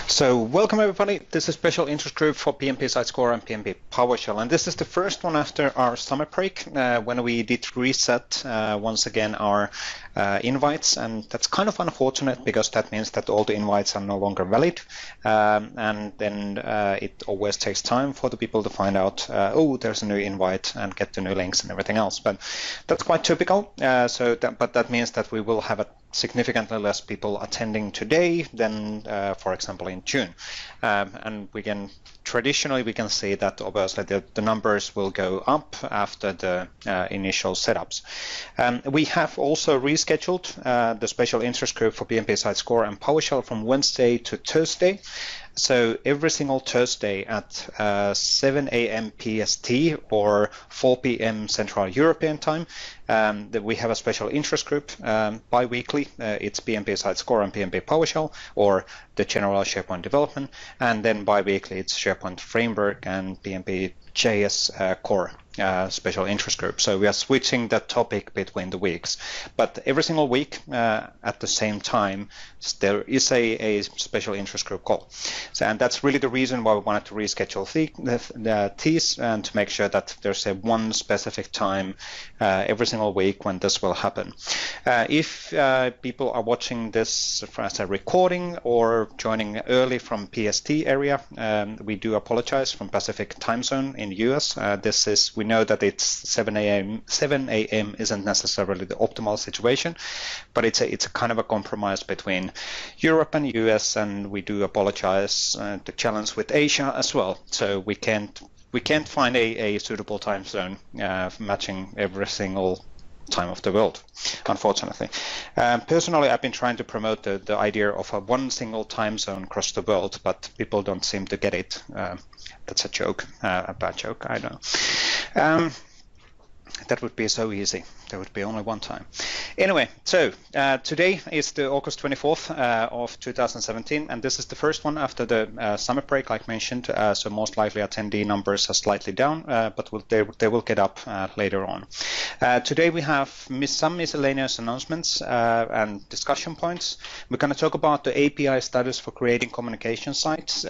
So welcome everybody. This is a special interest group for PnP Site Score and PnP PowerShell, and this is the first one after our summer break when we did reset once again our invites, and that's kind of unfortunate because that means that all the invites are no longer valid, and then it always takes time for the people to find out, oh, there's a new invite and get the new links and everything else. But that's quite typical. But that means that we will have significantly less people attending today than, for example, in June. And traditionally we can see that obviously the numbers will go up after the initial setups. We have also rescheduled the special interest group for PnP Site Score and PowerShell from Wednesday to Thursday. So every single Thursday at 7 a.m. PST or 4 p.m. Central European time, that we have a special interest group bi-weekly. It's PnP Site Score and PnP PowerShell, or the general SharePoint development, and then bi-weekly it's SharePoint Framework and PnP JS Core special interest group. So we are switching that topic between the weeks, but every single week at the same time there is a special interest group call. So, and that's really the reason why we wanted to reschedule these and to make sure that there's one specific time every single week when this will happen. If people are watching this as a recording or joining early from PST area, we do apologize from Pacific time zone in the US. We know that it's 7 a.m. 7 a.m. isn't necessarily the optimal situation, but it's a kind of a compromise between Europe and US, and we do apologize the challenge with Asia as well. So we can't find a suitable time zone matching every single time of the world, unfortunately. Personally, I've been trying to promote the idea of one single time zone across the world, but people don't seem to get it. That's a joke, a bad joke, I don't know. That would be so easy. There would be only one time. Anyway, so today is the August 24th of 2017, and this is the first one after the summer break, like mentioned. So most likely attendee numbers are slightly down, but they will get up later on. Today we have some miscellaneous announcements and discussion points. We're going to talk about the API status for creating communication sites.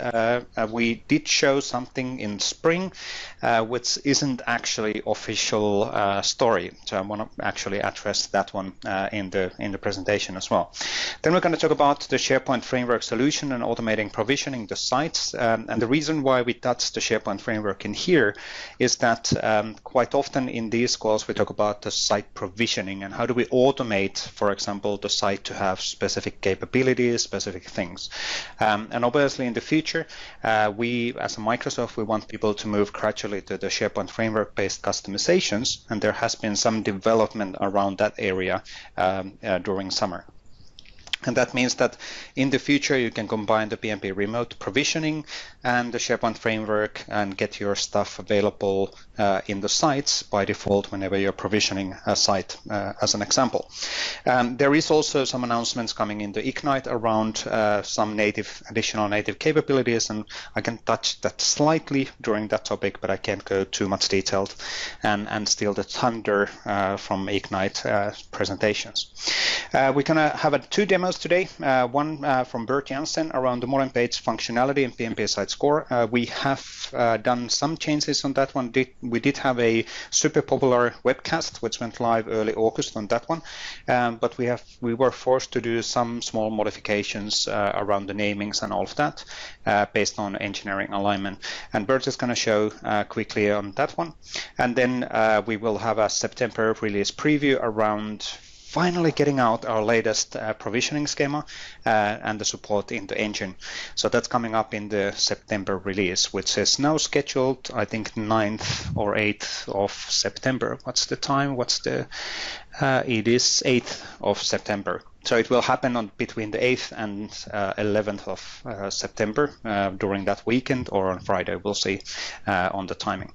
We did show something in spring, which isn't actually official story. So I want to actually address that one in the presentation as well. Then we're going to talk about the SharePoint Framework solution and automating provisioning the sites. And the reason why we touched the SharePoint Framework in here is that quite often in these calls we talk about the site provisioning and how do we automate, for example, the site to have specific capabilities, specific things. And obviously in the future, we as a Microsoft, we want people to move gradually to the SharePoint Framework-based customizations, and there has been some development around that area during summer. And that means that in the future you can combine the PnP remote provisioning and the SharePoint framework and get your stuff available in the sites by default whenever you're provisioning a site, as an example. There is also some announcements coming in the Ignite around some additional native capabilities, and I can touch that slightly during that topic, but I can't go too much detailed and steal the thunder from Ignite presentations. We're going to have two demos today, one from Bert Jansen around the modern page functionality in PnP Site Score. We have done some changes on that one. We did have a super popular webcast which went live early August on that one, but we were forced to do some small modifications around the namings and all of that based on engineering alignment. And Bert is going to show quickly on that one. And then we will have a September release preview around finally getting out our latest provisioning schema and the support in the engine. So that's coming up in the September release, which is now scheduled, I think, 9th or 8th of September. What's the time? It is 8th of September. So it will happen on between the 8th and 11th of September during that weekend, or on Friday. We'll see on the timing.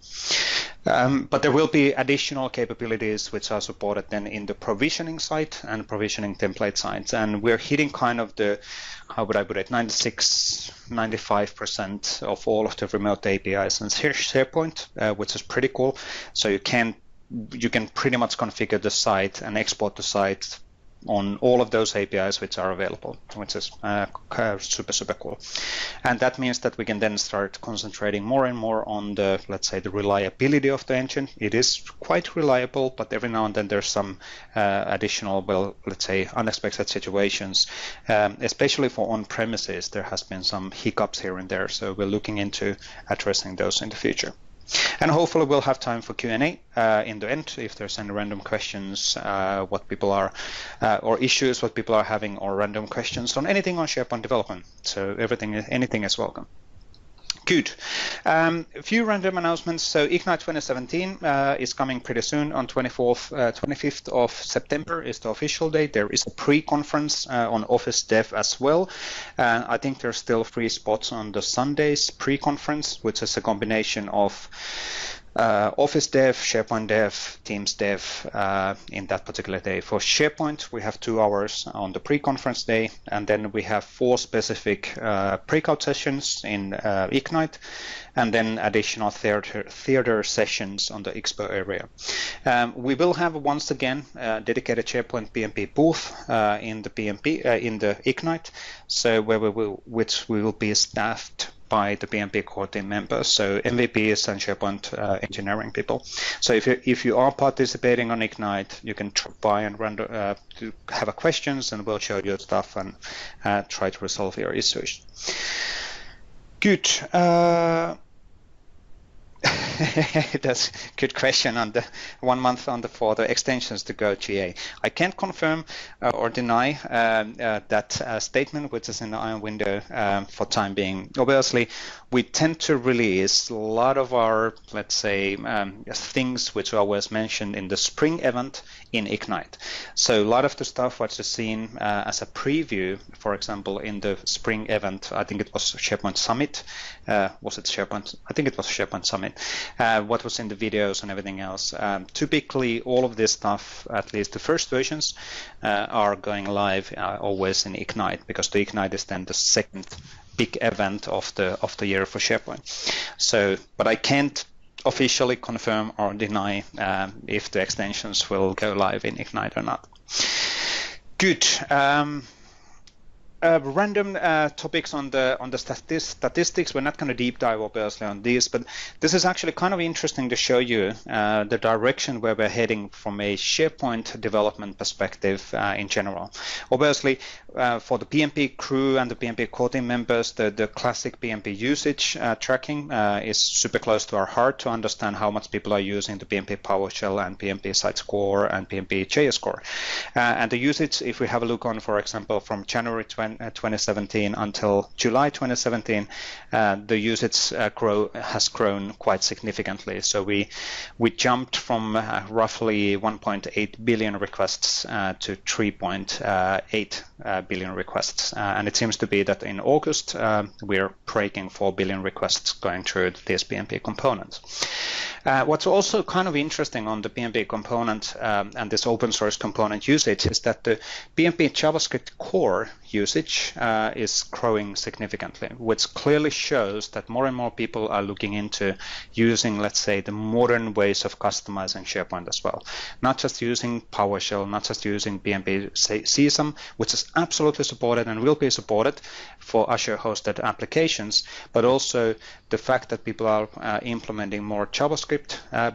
But there will be additional capabilities which are supported then in the provisioning site and provisioning template sites. And we're hitting kind of the, how would I put it, 95% of all of the remote APIs in SharePoint, which is pretty cool. So you can pretty much configure the site and export the site on all of those APIs which are available, which is super cool. And that means that we can then start concentrating more and more on the, let's say, the reliability of the engine. It is quite reliable, but every now and then there's some additional, well, let's say, unexpected situations, especially for on-premises. There has been some hiccups here and there, so we're looking into addressing those in the future. And hopefully we'll have time for Q&A in the end, if there's any random questions, what people are, or issues what people are having, or random questions on anything on SharePoint development. So anything is welcome. Good. A few random announcements. So Ignite 2017 is coming pretty soon on 25th of September is the official date. There is a pre-conference on Office Dev as well. I think there's still free spots on the Sundays pre-conference, which is a combination of Office Dev, SharePoint Dev, Teams Dev in that particular day. For SharePoint, we have 2 hours on the pre-conference day, and then we have 4 specific breakout sessions in Ignite, and then additional theater sessions on the Expo area. We will have once again a dedicated SharePoint PnP booth in the Ignite, so which we will be staffed by the PnP core team members, so MVPs and SharePoint engineering people. So if you are participating on Ignite, you can drop by and to have a questions, and we'll show you stuff and try to resolve your issues. Good. That's a good question on the 1 month for the extensions to go GA. I can't confirm or deny that statement, which is in the iron window for time being. Obviously, we tend to release a lot of our, let's say, things which are always mentioned in the spring event in Ignite. So a lot of the stuff which is seen as a preview, for example, in the spring event, I think it was SharePoint Summit. Was it SharePoint? I think it was SharePoint Summit. What was in the videos and everything else. Typically, all of this stuff, at least the first versions, are going live always in Ignite, because the Ignite is then the second big event of the year for SharePoint. So, but I can't officially confirm or deny if the extensions will go live in Ignite or not. Good. Random topics on the statistics. We're not going to deep dive obviously on these, but this is actually kind of interesting to show you the direction where we're heading from a SharePoint development perspective in general. Obviously, for the PnP crew and the PnP core team members, the classic PnP usage tracking is super close to our heart to understand how much people are using the PnP PowerShell and PnP Site Score and PnP JS Core. And the usage, if we have a look on, for example, from January 2017 until July 2017, the usage has grown quite significantly. So we jumped from roughly 1.8 billion requests to 3.8 billion requests. And it seems to be that in August, we're breaking 4 billion requests going through these PnP components. What's also kind of interesting on the PnP component and this open source component usage is that the PnP JavaScript core usage is growing significantly, which clearly shows that more and more people are looking into using, let's say, the modern ways of customizing SharePoint as well. Not just using PowerShell, not just using PnP CSAM, which is absolutely supported and will be supported for Azure hosted applications, but also the fact that people are implementing more JavaScript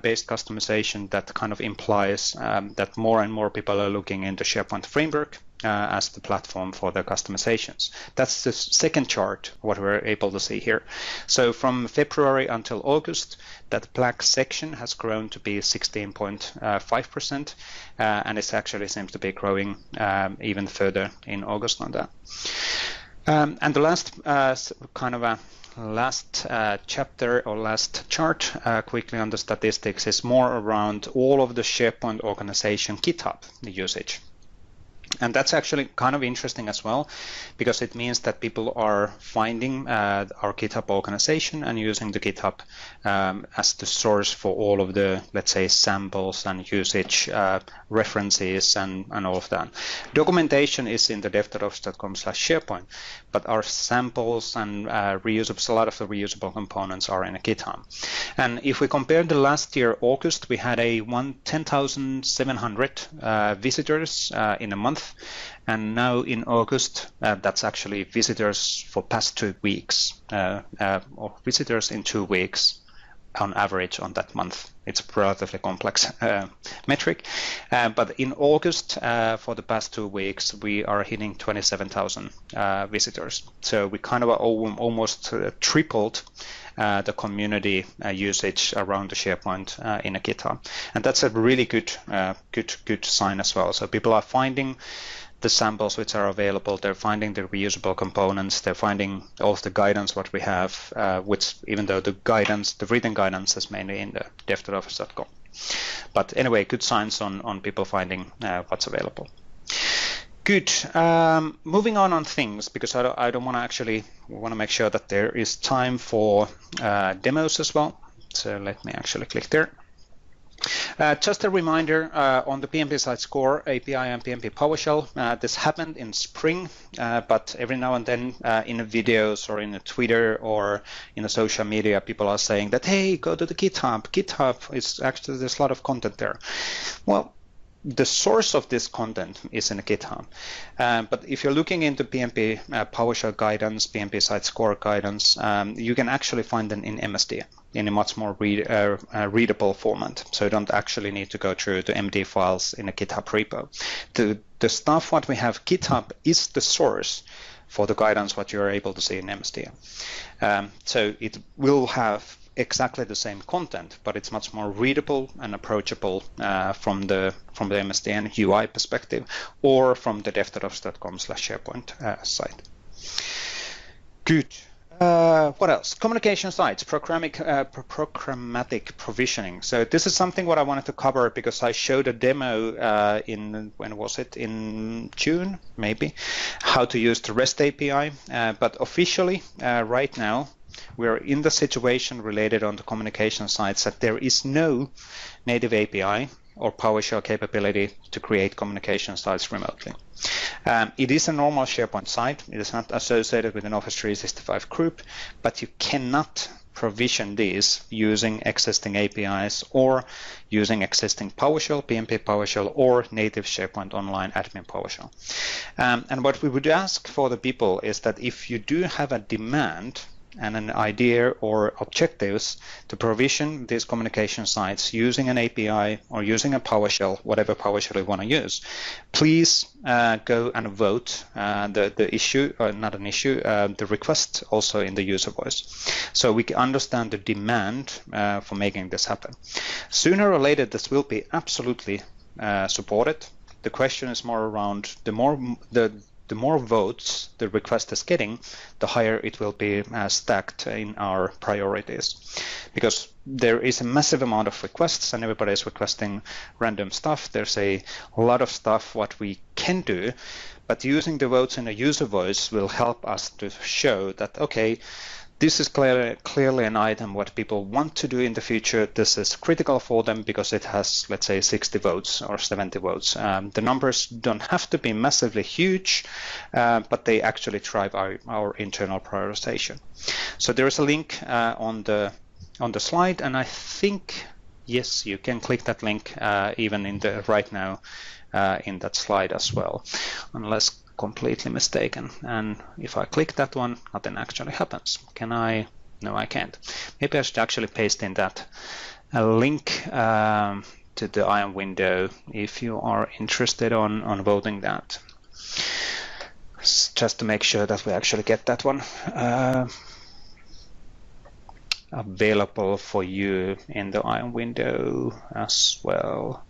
based customization. That kind of implies that more and more people are looking into SharePoint framework as the platform for their customizations. That's the second chart, what we're able to see here. So from February until August, that black section has grown to be 16.5%, and it actually seems to be growing even further in August on that. And the last last chapter or last chart quickly on the statistics is more around all of the SharePoint organization GitHub usage. And that's actually kind of interesting as well, because it means that people are finding our GitHub organization and using the GitHub as the source for all of the, let's say, samples and usage references and all of that. Documentation is in the dev.office.com/SharePoint, but our samples and reusable, a lot of the reusable components are in a GitHub. And if we compare the last year, August, we had 10,700 visitors in a month. month. And now in August, that's actually visitors for past 2 weeks, or visitors in 2 weeks on average on that month. It's a relatively complex metric. But in August, for the past 2 weeks, we are hitting 27,000 visitors. So we kind of almost tripled the community usage around the SharePoint in a GitHub. And that's a really good sign as well. So people are finding the samples which are available, they're finding the reusable components, they're finding all of the guidance what we have, which even though the written guidance is mainly in the dev.office.com. But anyway, good signs on people finding what's available. Good. Moving on things, because I don't want to actually, we want to make sure that there is time for demos as well. So let me actually click there. Just a reminder on the PnP Site Score API and PnP PowerShell. This happened in spring, but every now and then in the videos or in the Twitter or in the social media, people are saying that, hey, go to the GitHub. GitHub is actually, there's a lot of content there. Well, the source of this content is in GitHub. But if you're looking into PnP PowerShell guidance, PnP Site Score guidance, you can actually find them in MSD in a much more readable format. So you don't actually need to go through the MD files in a GitHub repo. The stuff what we have GitHub is the source for the guidance what you're able to see in MSD. So it will have exactly the same content, but it's much more readable and approachable from the MSD and UI perspective, or from the dev.office.com/SharePoint site. Good. What else? Communication sites, programmatic provisioning. So this is something what I wanted to cover because I showed a demo when was it? In June, maybe, how to use the REST API. But officially, right now, we're in the situation related on the communication sites that there is no native API or PowerShell capability to create communication sites remotely. It is a normal SharePoint site. It is not associated with an Office 365 group, but you cannot provision these using existing APIs or using existing PowerShell, PnP PowerShell, or native SharePoint Online admin PowerShell. And what we would ask for the people is that if you do have a demand and an idea or objectives to provision these communication sites using an API or using a PowerShell, whatever PowerShell you want to use, please go and vote the issue, not an issue, the request also in the user voice. So we can understand the demand for making this happen. Sooner or later, this will be absolutely supported. The question is more around the more votes the request is getting, the higher it will be stacked in our priorities. Because there is a massive amount of requests and everybody is requesting random stuff. There's a lot of stuff what we can do, but using the votes in a user voice will help us to show that, okay, this is clearly an item what people want to do in the future. This is critical for them because it has, let's say, 60 votes or 70 votes. The numbers don't have to be massively huge, but they actually drive our internal prioritization. So there is a link on the slide, and I think, yes, you can click that link even in the right now in that slide as well, unless completely mistaken. And if I click that one, nothing actually happens. Can I? No, I can't. Maybe I should actually paste in that link to the IAM window if you are interested on voting that. Just to make sure that we actually get that one available for you in the IAM window as well.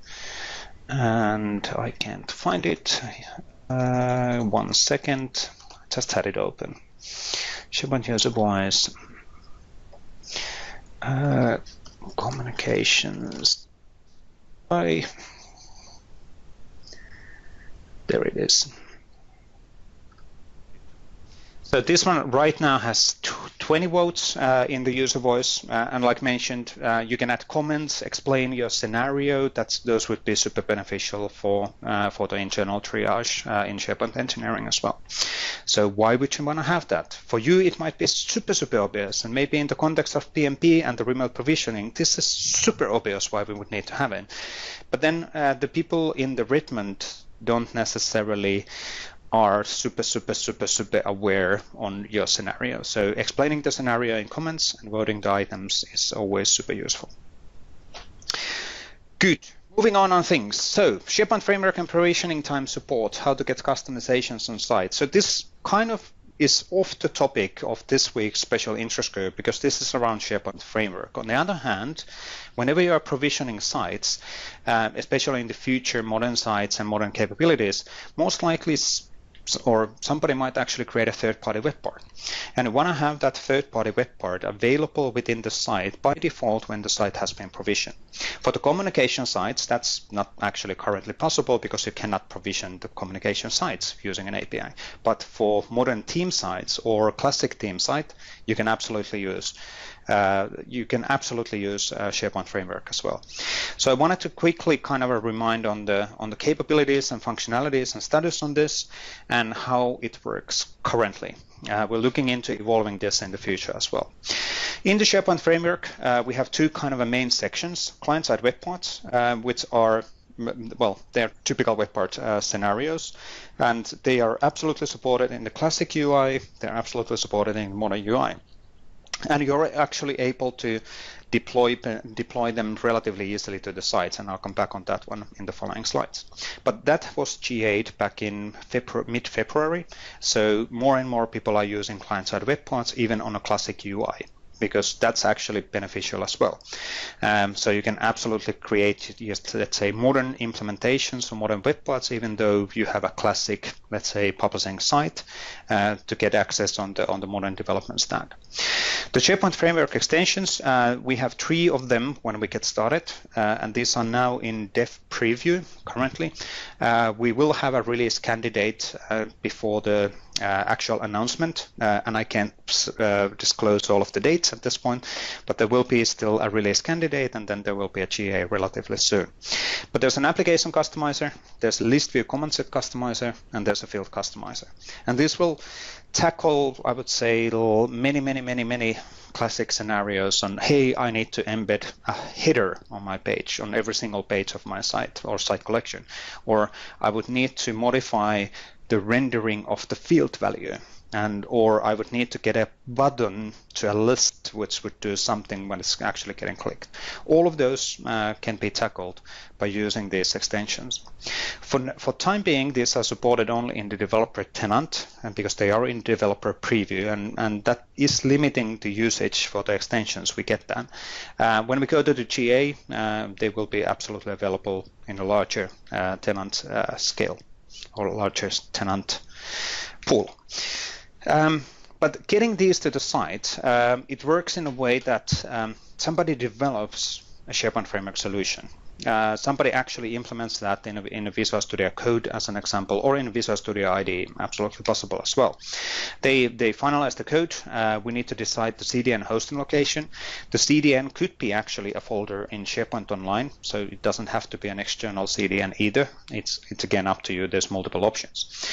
And I can't find it. 1 second, just had it open. SharePoint user voice, communications. There it is. So this one right now has 20 votes in the user voice, and like mentioned, you can add comments, explain your scenario. Those would be super beneficial for the internal triage in SharePoint engineering as well. So why would you want to have that? For you, it might be super obvious, and maybe in the context of PnP and the remote provisioning, this is super obvious why we would need to have it. But then the people in the Redmond don't necessarily are super aware on your scenario. So explaining the scenario in comments and voting the items is always super useful. Good. Moving on things. So SharePoint Framework and Provisioning Time Support, how to get customizations on site. So this kind of is off the topic of this week's special interest group because this is around SharePoint Framework. On the other hand, whenever you are provisioning sites, especially in the future modern sites and modern capabilities, most likely or somebody might actually create a third-party web part. And you want to have that third-party web part available within the site by default when the site has been provisioned. For the communication sites, that's not actually currently possible because you cannot provision the communication sites using an API. But for modern team sites or classic team site, you can absolutely use SharePoint Framework as well. So I wanted to quickly kind of remind on the capabilities and functionalities and status on this and how it works currently. We're looking into evolving this in the future as well. In the SharePoint Framework, we have two kind of main sections: client-side web parts, which are, well, they're typical web part scenarios, and they are absolutely supported in the classic UI. They're absolutely supported in modern UI. And you're actually able to deploy them relatively easily to the sites, and I'll come back on that one in the following slides. But that was GA'd back in mid-February, so more and more people are using client-side web parts even on a classic UI, because that's actually beneficial as well. So you can absolutely create, let's say, modern implementations or modern web parts, even though you have a classic, let's say, publishing site to get access on the modern development stack. The SharePoint Framework extensions, we have 3 of them when we get started, and these are now in dev preview currently. We will have a release candidate before the actual announcement, and I can't disclose all of the dates at this point, but there will be still a release candidate, and then there will be a GA relatively soon. But there's an application customizer, there's a list view comment set customizer, and there's a field customizer. And this will tackle, I would say, many classic scenarios on, hey, I need to embed a header on my page, on every single page of my site or site collection, or I would need to modify the rendering of the field value, or I would need to get a button to a list which would do something when it's actually getting clicked. All of those can be tackled by using these extensions. For time being, these are supported only in the developer tenant, and because they are in developer preview, and that is limiting the usage for the extensions. We get that. When we go to the GA, they will be absolutely available in a larger tenant scale, or larger tenant pool. But getting these to the site, it works in a way that somebody develops a SharePoint Framework solution. Somebody actually implements that in a Visual Studio Code as an example, or in Visual Studio IDE, absolutely possible as well. They finalize the code. We need to decide the CDN hosting location. The CDN could be actually a folder in SharePoint Online, so it doesn't have to be an external CDN either. It's again up to you. There's multiple options.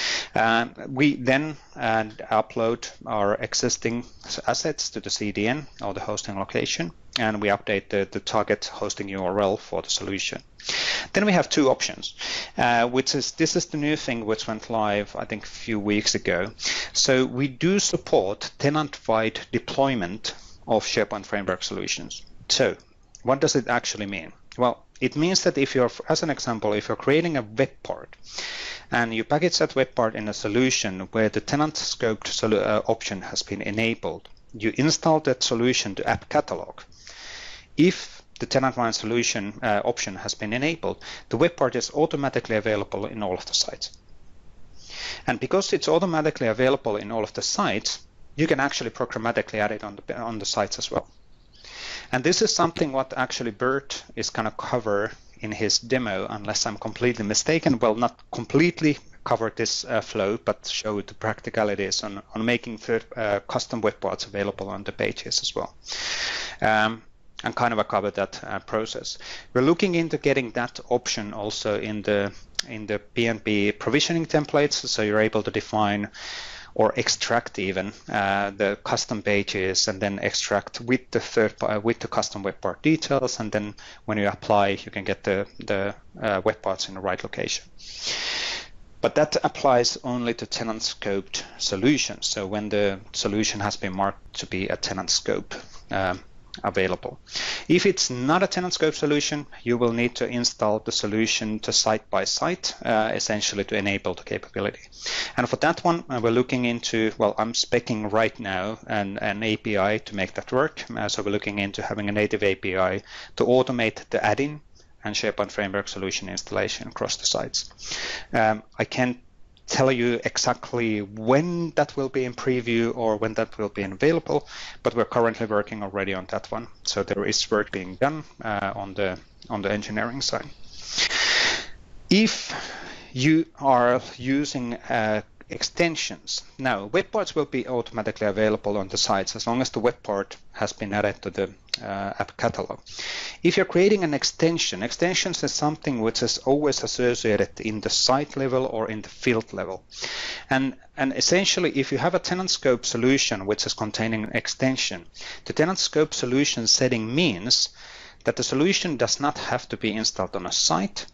We then upload our existing assets to the CDN or the hosting location, and we update the target hosting URL for the solution. Then we have 2 options, this is the new thing which went live, I think, a few weeks ago. So we do support tenant-wide deployment of SharePoint Framework solutions. So what does it actually mean? Well, it means that if you're, as an example, if you're creating a web part and you package that web part in a solution where the tenant scoped option has been enabled, you install that solution to App Catalog. If the tenant-wide solution option has been enabled, the web part is automatically available in all of the sites. And because it's automatically available in all of the sites, you can actually programmatically add it on the sites as well. And this is something what actually Bert is going to cover in his demo, unless I'm completely mistaken. Well, not completely cover this flow, but show the practicalities on making custom web parts available on the pages as well. And kind of cover that process. We're looking into getting that option also in the PnP provisioning templates, so you're able to define or extract even the custom pages, and then extract with the custom web part details, and then when you apply, you can get the web parts in the right location. But that applies only to tenant scoped solutions. So when the solution has been marked to be a tenant scope available. If it's not a tenant scope solution, you will need to install the solution to site by site, essentially to enable the capability. And for that one, we're looking into, well, I'm speccing right now an API to make that work. So we're looking into having a native API to automate the add-in and SharePoint Framework solution installation across the sites. I can't tell you exactly when that will be in preview or when that will be available, but we're currently working already on that one. So there is work being done on the engineering side. If you are using extensions, now web parts will be automatically available on the sites as long as the web part has been added to the app catalog. If you're creating an extension, extensions is something which is always associated in the site level or in the field level. And essentially, if you have a tenant scope solution which is containing an extension, the tenant scope solution setting means that the solution does not have to be installed on a site,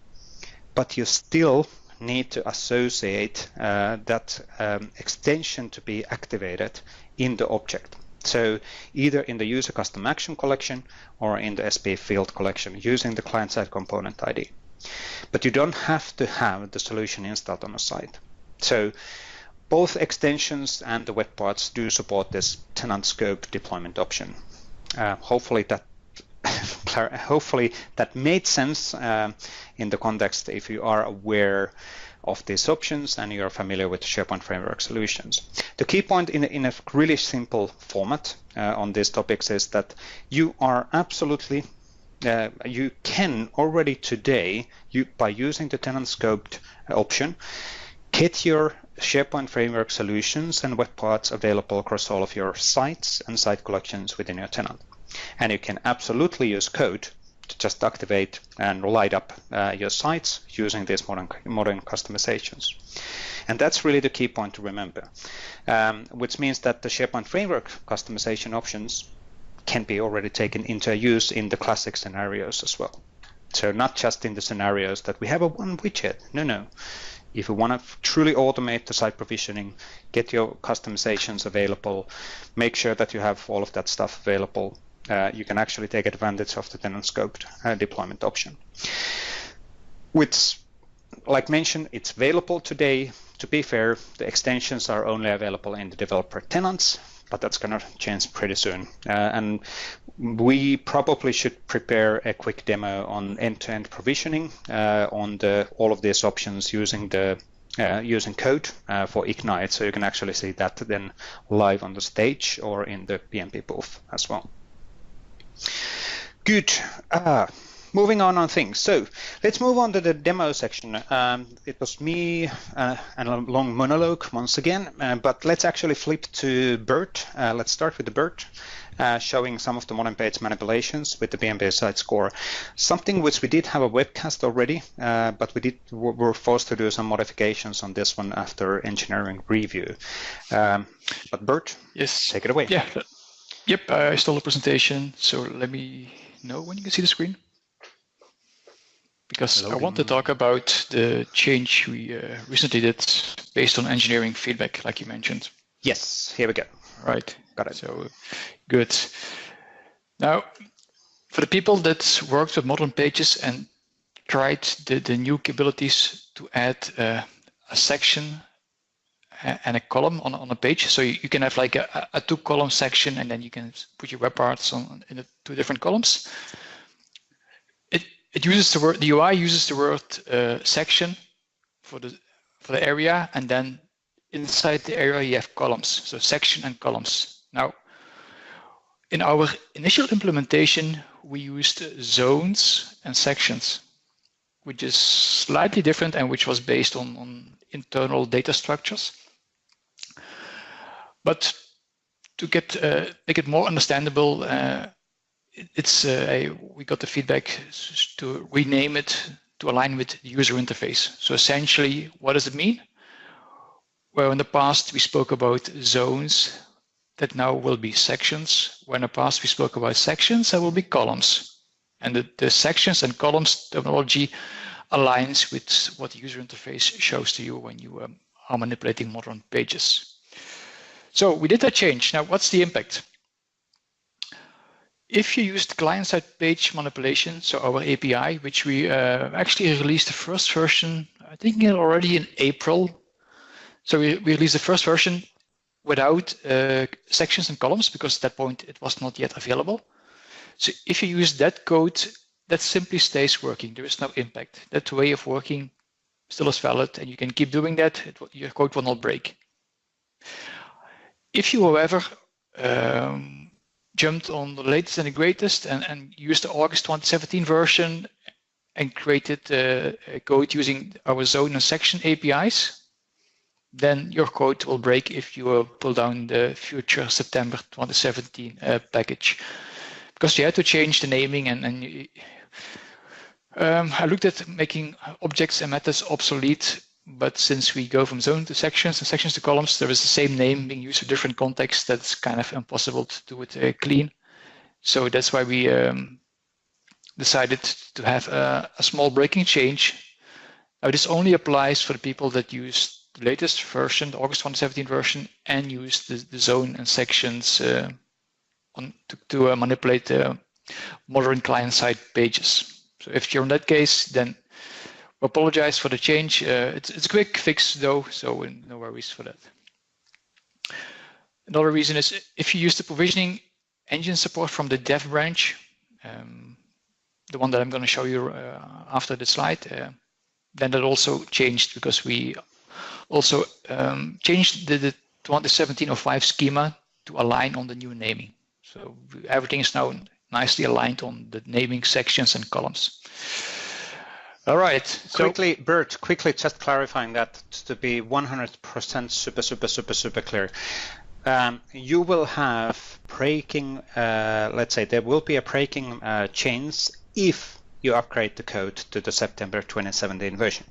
but you still need to associate that extension to be activated in the object. So either in the user custom action collection or in the SP field collection using the client-side component ID. But you don't have to have the solution installed on a site. So both extensions and the web parts do support this tenant scope deployment option. Hopefully that made sense in the context if you are aware of these options and you're familiar with SharePoint Framework solutions. The key point in a really simple format on these topics is that you are absolutely, you can already today, by using the tenant scoped option, get your SharePoint Framework solutions and web parts available across all of your sites and site collections within your tenant. And you can absolutely use code to just activate and light up your sites using these modern customizations. And that's really the key point to remember, which means that the SharePoint Framework customization options can be already taken into use in the classic scenarios as well. So not just in the scenarios that we have a one widget. No. If you want to truly automate the site provisioning, get your customizations available, make sure that you have all of that stuff available, you can actually take advantage of the tenant scoped deployment option. Which, like mentioned, it's available today. To be fair, the extensions are only available in the developer tenants, but that's going to change pretty soon. And we probably should prepare a quick demo on end-to-end provisioning on all of these options using code for Ignite, so you can actually see that then live on the stage or in the PnP booth as well. Good. Moving on things. So let's move on to the demo section. It was me and a long monologue once again, but let's actually flip to Bert. Let's start with the Bert, showing some of the modern page manipulations with the PnP site score. Something which we did have a webcast already, but were forced to do some modifications on this one after engineering review. But Bert, yes, take it away. Yeah. Yep, I stole the presentation, so let me know when you can see the screen. Because I want to talk about the change we recently did based on engineering feedback, like you mentioned. Yes, here we go. Right. Got it. So, good. Now, for the people that worked with modern pages and tried the new capabilities to add a section and a column on a page, so you can have like a two-column section, and then you can put your web parts in the two different columns. It uses the word, the UI uses the word section for the area, and then inside the area you have columns, so section and columns. Now, in our initial implementation, we used zones and sections, which is slightly different and which was based on internal data structures. But to make it more understandable, we got the feedback to rename it to align with the user interface. So essentially, what does it mean? Where in the past we spoke about zones, that now will be sections. Where in the past we spoke about sections, that will be columns. And the sections and columns terminology aligns with what the user interface shows to you when you are manipulating modern pages. So we did that change. Now, what's the impact? If you used client-side page manipulation, so our API, which we actually released the first version, I think already in April. So we released the first version without sections and columns, because at that point it was not yet available. So if you use that code, that simply stays working. There is no impact. That way of working still is valid, and you can keep doing that. Your code will not break. If you, however, jumped on the latest and the greatest and used the August 2017 version and created a code using our zone and section APIs, then your code will break if you pull down the future September 2017 package. Because you had to change the naming, and I looked at making objects and methods obsolete, but since we go from zone to sections and sections to columns, there is the same name being used for different contexts. That's kind of impossible to do it clean. So that's why we decided to have a small breaking change. Now, this only applies for the people that use the latest version, the August 2017 version, and use the zone and sections to manipulate modern client-side pages. So if you're in that case, then we apologize for the change. It's a quick fix though, so no worries for that. Another reason is if you use the provisioning engine support from the dev branch, the one that I'm going to show you after the slide, then that also changed, because we also changed the 2017-05 schema to align on the new naming. So everything is now nicely aligned on the naming sections and columns. All right. Quickly, Bert, quickly just clarifying that to be 100% super clear. You will have breaking, let's say there will be a breaking change if you upgrade the code to the September 2017 version.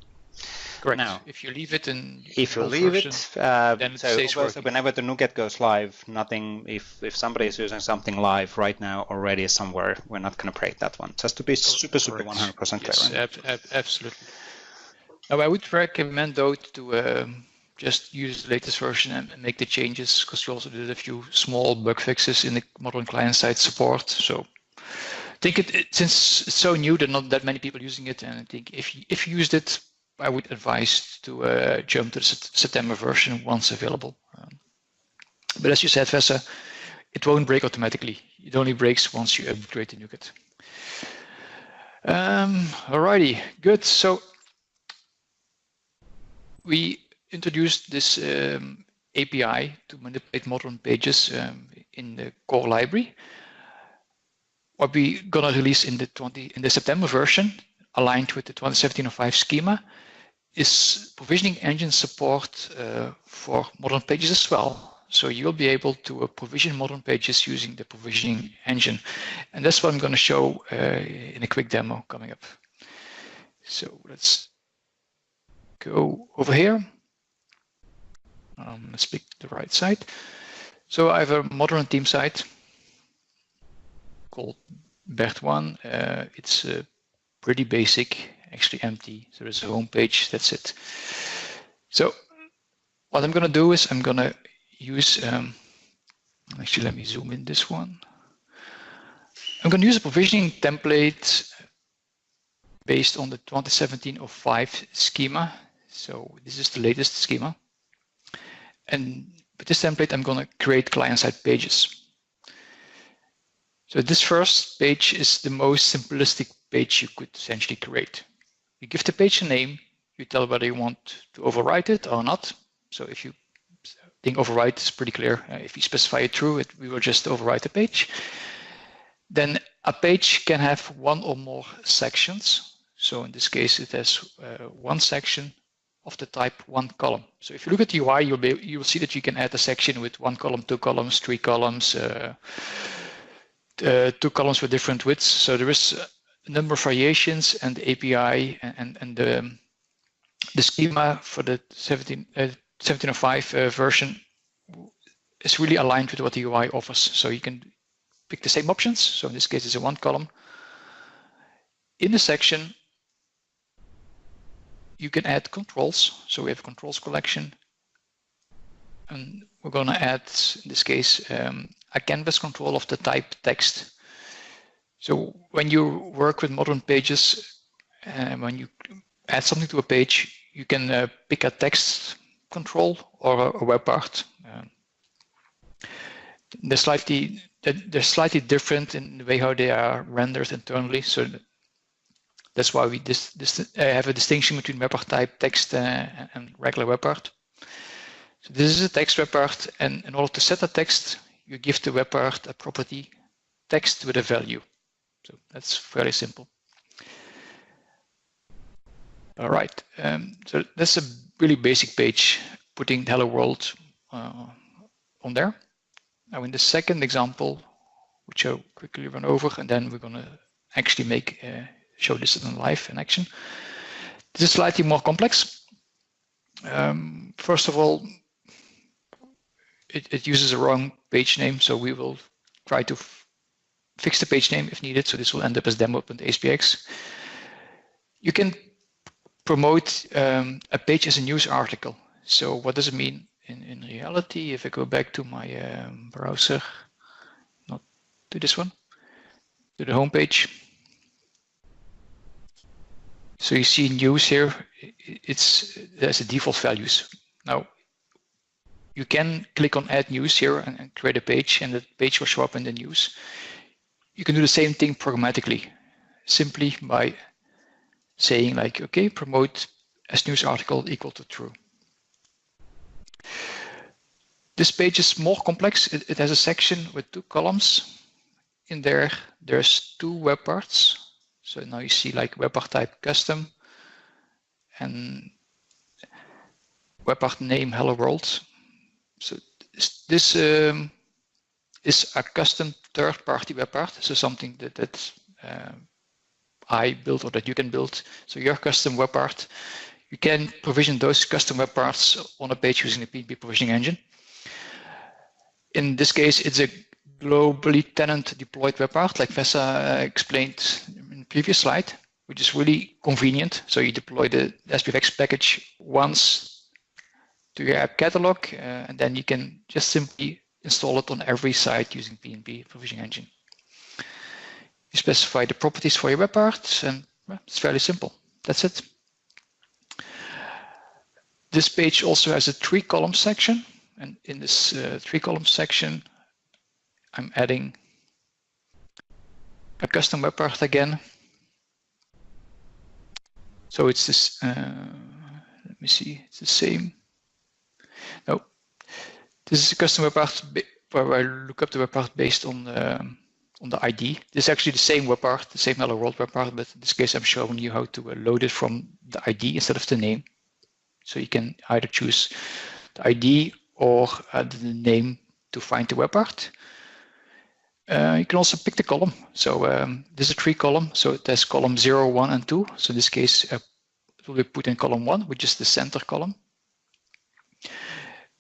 Correct. Now, if you leave it in if you leave version, it, then it stays working. Whenever the NuGet goes live, nothing. If somebody is using something live right now already somewhere, we're not going to break that one. Just to be super 100% clear. Yes, absolutely. Now, I would recommend though to just use the latest version and make the changes, because we also did a few small bug fixes in the modern client-side support. So I think since it's so new, there are not that many people using it, and I think if you used it, I would advise to jump to the September version once available. But as you said, Vesa, it won't break automatically. It only breaks once you upgrade the NuGet. Alrighty, good. So we introduced this API to manipulate modern pages in the core library. What we're gonna release in the September version, aligned with the 2017-05 schema, is provisioning engine support for modern pages as well. So you'll be able to provision modern pages using the provisioning engine. And that's what I'm going to show in a quick demo coming up. So let's go over here. Let's pick the right side. So I have a modern theme site called Bert1. It's pretty basic, actually empty. So there's a home page, that's it. So what I'm going to do is I'm going to use, actually let me zoom in this one. I'm going to use a provisioning template based on the 2017-05 schema. So this is the latest schema. And with this template, I'm going to create client-side pages. So this first page is the most simplistic page you could essentially create. You give the page a name, you tell whether you want to overwrite it or not. So if you think overwrite is pretty clear, if you specify it true, we will just overwrite the page. Then a page can have one or more sections. So in this case, it has one section of the type one column. So if you look at the UI, you will see that you can add a section with one column, two columns, three columns, two columns with different widths. So there is a number of variations, and the API and the schema for the 17.05 version is really aligned with what the UI offers. So you can pick the same options. So in this case, it's a one column. In the section, you can add controls. So we have a controls collection. And we're going to add, in this case, a canvas control of the type text. So when you work with modern pages, when you add something to a page, you can pick a text control or a web part. They're slightly different in the way how they are rendered internally. So that's why we have a distinction between web part type text and regular web part. So this is a text web part, and in order to set a text, you give the web part a property text with a value. So that's fairly simple. All right, so that's a really basic page, putting hello world on there. Now in the second example, which I'll quickly run over, and then we're going to actually show this in live in action. This is slightly more complex. First of all, it uses a wrong page name, so we will try to fix the page name if needed. So this will end up as demo.hpx. You can promote a page as a news article. So what does it mean in reality? If I go back to my browser, not to this one, to the home page. So you see news here, there's the default values. Now, you can click on add news here and create a page, and the page will show up in the news. You can do the same thing programmatically, simply by saying like, okay, promote as news article equal to true. This page is more complex. It has a section with 2 columns. In there, there's 2 web parts. So now you see like web part type custom and web part name hello world. So this is a custom third-party web part. So something that I built or that you can build. So your custom web part, you can provision those custom web parts on a page using the PnP provisioning engine. In this case, it's a globally tenant deployed web part, like Vesa explained in the previous slide, which is really convenient. So you deploy the SPFX package once to your app catalog, and then you can just simply install it on every site using PnP provisioning engine. You specify the properties for your web part, and well, it's fairly simple. That's it. This page also has a 3-column section, and in this 3-column section, I'm adding a custom web part again. So it's this, let me see, it's the same. No, this is a custom web part where I look up the web part based on the ID. This is actually the same web part, the same hello world web part, but in this case I'm showing you how to load it from the ID instead of the name. So you can either choose the ID or the name to find the web part. You can also pick the column. So this is a 3-column, so it has column 0, 1, and 2. So in this case, it will be put in column 1, which is the center column.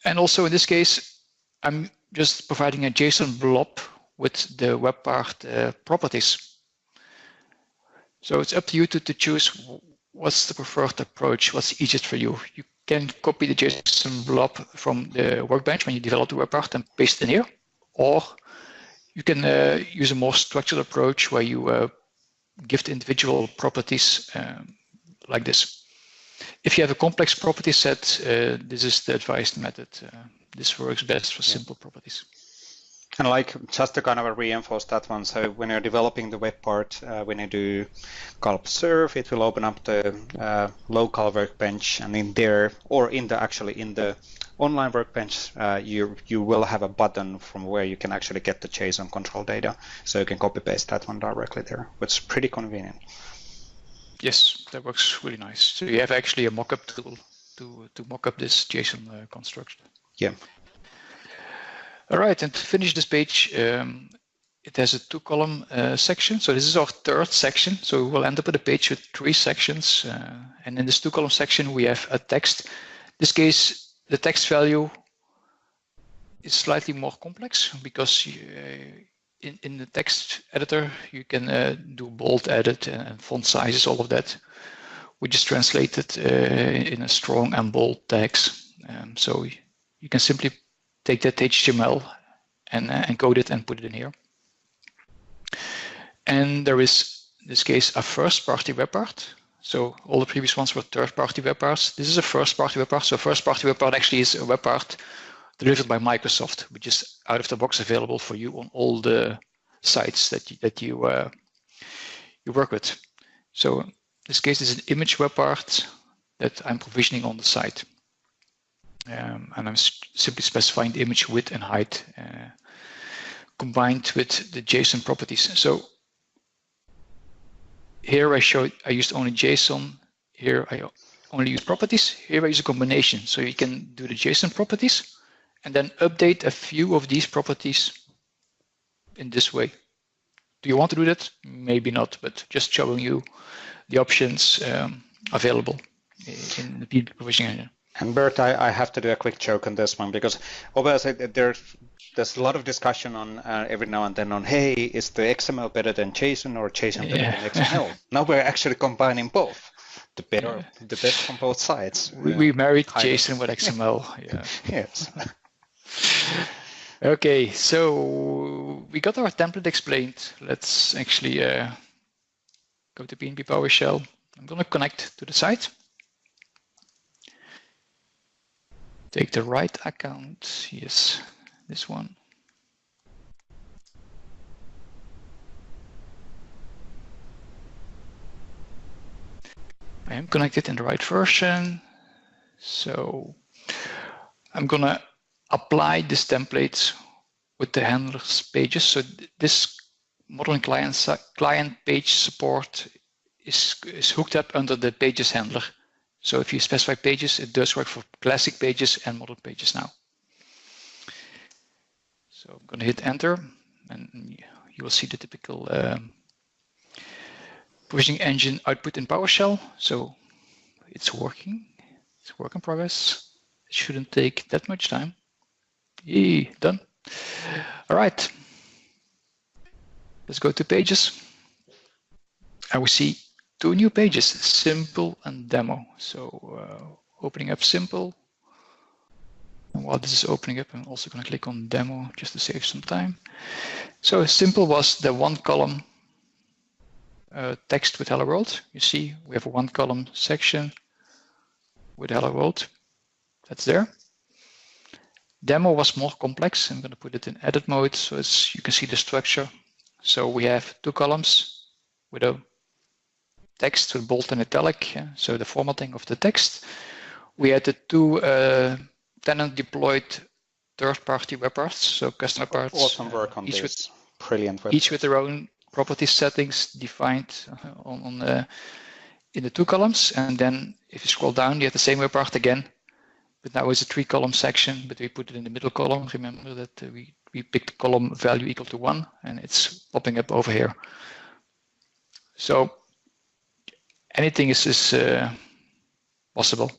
And also in this case, I'm just providing a JSON blob with the web part properties. So it's up to you to choose what's the preferred approach, what's easiest for you. You can copy the JSON blob from the workbench when you develop the web part and paste it in here, or you can use a more structured approach where you give the individual properties like this. If you have a complex property set, this is the advised method. This works best for simple properties. And like just to kind of reinforce that one, so when you're developing the web part, when you do gulp serve, it will open up the local workbench, and in there, or in the online workbench, you will have a button from where you can actually get the JSON control data, so you can copy paste that one directly there, which is pretty convenient. Yes, that works really nice. So you have actually a mockup tool to mock up this JSON construction. Yeah. All right, and to finish this page, it has a 2-column section. So this is our 3rd section. So we will end up with a page with 3 sections. And in this 2-column section, we have a text. In this case, the text value is slightly more complex because in the text editor, you can do bold edit and font sizes, all of that. which is translated in a strong and bold text. So you can simply take that HTML and encode it and put it in here. And there is, in this case, a first-party web part. So all the previous ones were third-party web parts. This is a first-party web part. So first-party web part actually is a web part delivered by Microsoft, which is out of the box available for you on all the sites that you work with. So in this case, this is an image web part that I'm provisioning on the site. And I'm simply specifying the image width and height combined with the JSON properties. So here I used only JSON. Here I only use properties. Here I use a combination. So you can do the JSON properties and then update a few of these properties in this way. Do you want to do that? Maybe not, but just showing you the options available in the PnP provisioning engine. And Bert, I have to do a quick joke on this one because obviously there's a lot of discussion on every now and then on, hey, is the XML better than JSON or JSON better than XML? Now we're actually combining both, the best from both sides. We married JSON with XML. Yeah. Yes. Okay, so we got our template explained. Let's actually go to PnP PowerShell. I'm going to connect to the site. Take the right account. Yes, this one. I am connected in the right version. So I'm going to apply this template with the handlers pages. So this modeling client page support is hooked up under the pages handler. So if you specify pages, it does work for classic pages and model pages now. So I'm going to hit enter and you will see the typical provisioning engine output in PowerShell. So it's working. It's work in progress. It shouldn't take that much time. Yay, done. All right. Let's go to pages. I will see two new pages, simple and demo. So opening up simple. And while this is opening up, I'm also going to click on demo just to save some time. So simple was the one column text with hello world. You see we have a one column section with hello world. That's there. Demo was more complex. I'm going to put it in edit mode so you can see the structure. So we have two columns with a text with bold and italic, so the formatting of the text. We had the two tenant deployed third-party web parts, so customer parts. Awesome work on this. Brilliant web. Each with their own property settings defined in the two columns. And then if you scroll down, you have the same web part again, but now it's a three-column section, but we put it in the middle column. Remember that we picked the column value equal to 1, and it's popping up over here. So anything is possible.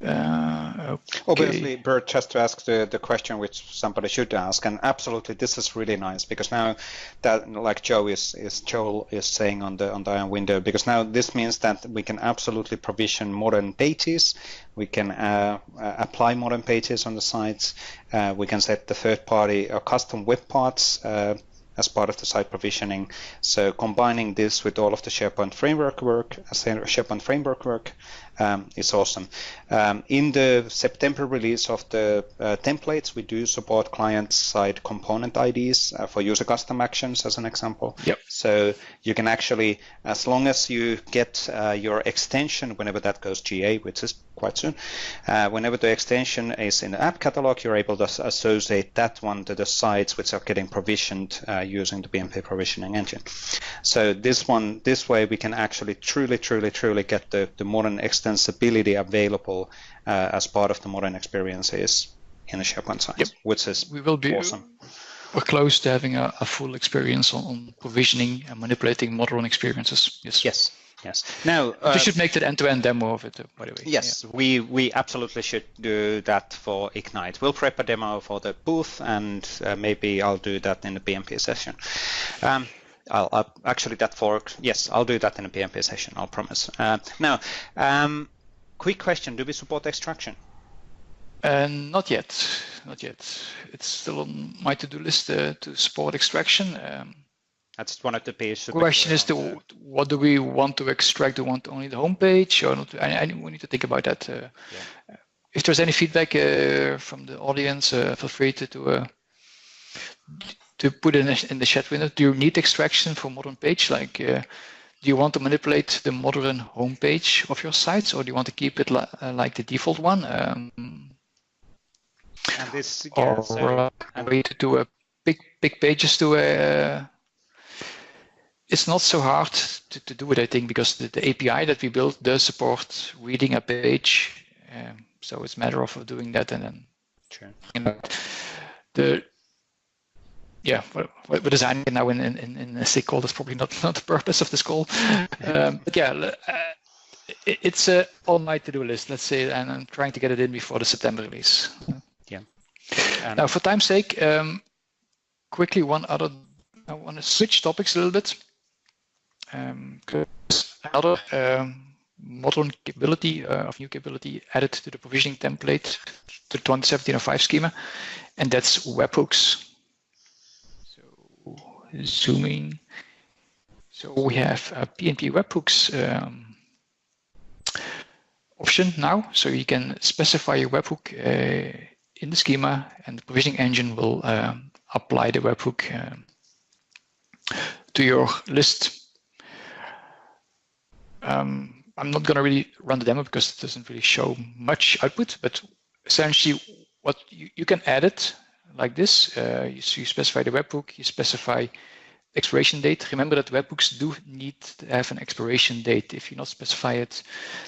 Okay. Obviously, Bert, just to ask the question which somebody should ask, and absolutely this is really nice because now that, like Joel is saying on the Iron window, because now this means that we can absolutely provision modern pages. We can apply modern pages on the sites. We can set the third-party or custom web parts as part of the site provisioning. So combining this with all of the SharePoint framework work, is awesome. In the September release of the templates, we do support client-side component IDs for user custom actions, as an example. Yep. So you can actually, as long as you get your extension, whenever that goes GA, which is quite soon, whenever the extension is in the app catalog, you're able to associate that one to the sites which are getting provisioned using the PnP provisioning engine. So this way we can actually truly get the modern extensibility available as part of the modern experiences in the SharePoint site, yep. Which is awesome. We're close to having a full experience on provisioning and manipulating modern experiences. Yes. Now you should make that end-to-end demo of it, by the way. Yes, yeah. we absolutely should do that for Ignite. We'll prep a demo for the booth, and maybe I'll do that in the PnP session. I'll actually that works. Yes, I'll do that in a PnP session. I'll promise. Now, quick question: do we support extraction? Not yet. Not yet. It's still on my to-do list to support extraction. That's one of the pages. The question is, what do we want to extract? Do we want only the home page, or not? We need to think about that. If there's any feedback from the audience, feel free to put it in the chat window. Do you need extraction for modern page? Like, do you want to manipulate the modern home page of your sites, or do you want to keep it like the default one? And this, or a way to do a big pages to it's not so hard to do it, I think, because the API that we built does support reading a page. So it's a matter of doing that, and then we're designing it now in a SIG call. That's probably not the purpose of this call. But it's on my to-do list, let's say, and I'm trying to get it in before the September release. Now, for time's sake, quickly I want to switch topics a little bit. Another modern capability new capability added to the provisioning template to the 2017-05 schema, and that's webhooks. So zooming. So we have a PnP webhooks option now, so you can specify a webhook in the schema, and the provisioning engine will apply the webhook to your list. I'm not going to really run the demo because it doesn't really show much output, but essentially what you can add it like this. You specify the webhook, you specify expiration date. Remember that webhooks do need to have an expiration date. If you not specify it,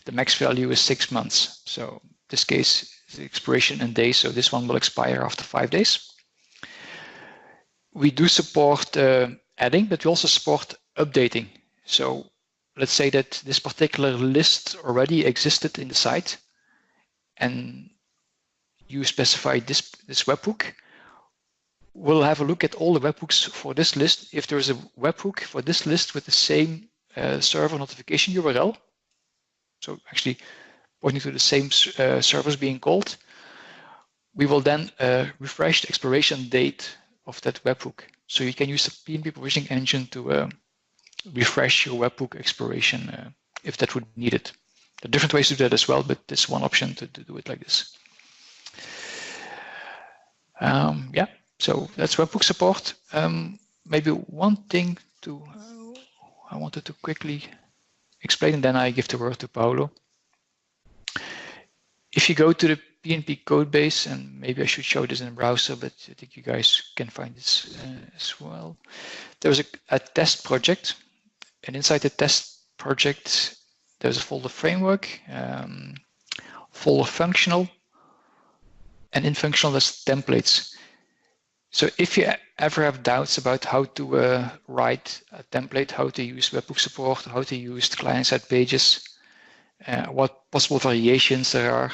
the max value is 6 months. So in this case, the expiration in days, so this one will expire after 5 days. We do support adding, but we also support updating. So let's say that this particular list already existed in the site, and you specify this webhook. We'll have a look at all the webhooks for this list. If there is a webhook for this list with the same server notification URL, so actually pointing to the same servers being called, we will then refresh the expiration date of that webhook. So you can use the PnP provisioning engine to refresh your webhook expiration if that would be needed. There are different ways to do that as well, but this is one option to do it like this. So that's webhook support. Maybe one thing I wanted to quickly explain, and then I give the word to Paolo. If you go to the PnP code base, and maybe I should show this in the browser, but I think you guys can find this as well. There's a test project, and inside the test project, there's a folder framework, folder functional, and in functional there's templates. So if you ever have doubts about how to write a template, how to use webhook support, how to use client-side pages, what possible variations there are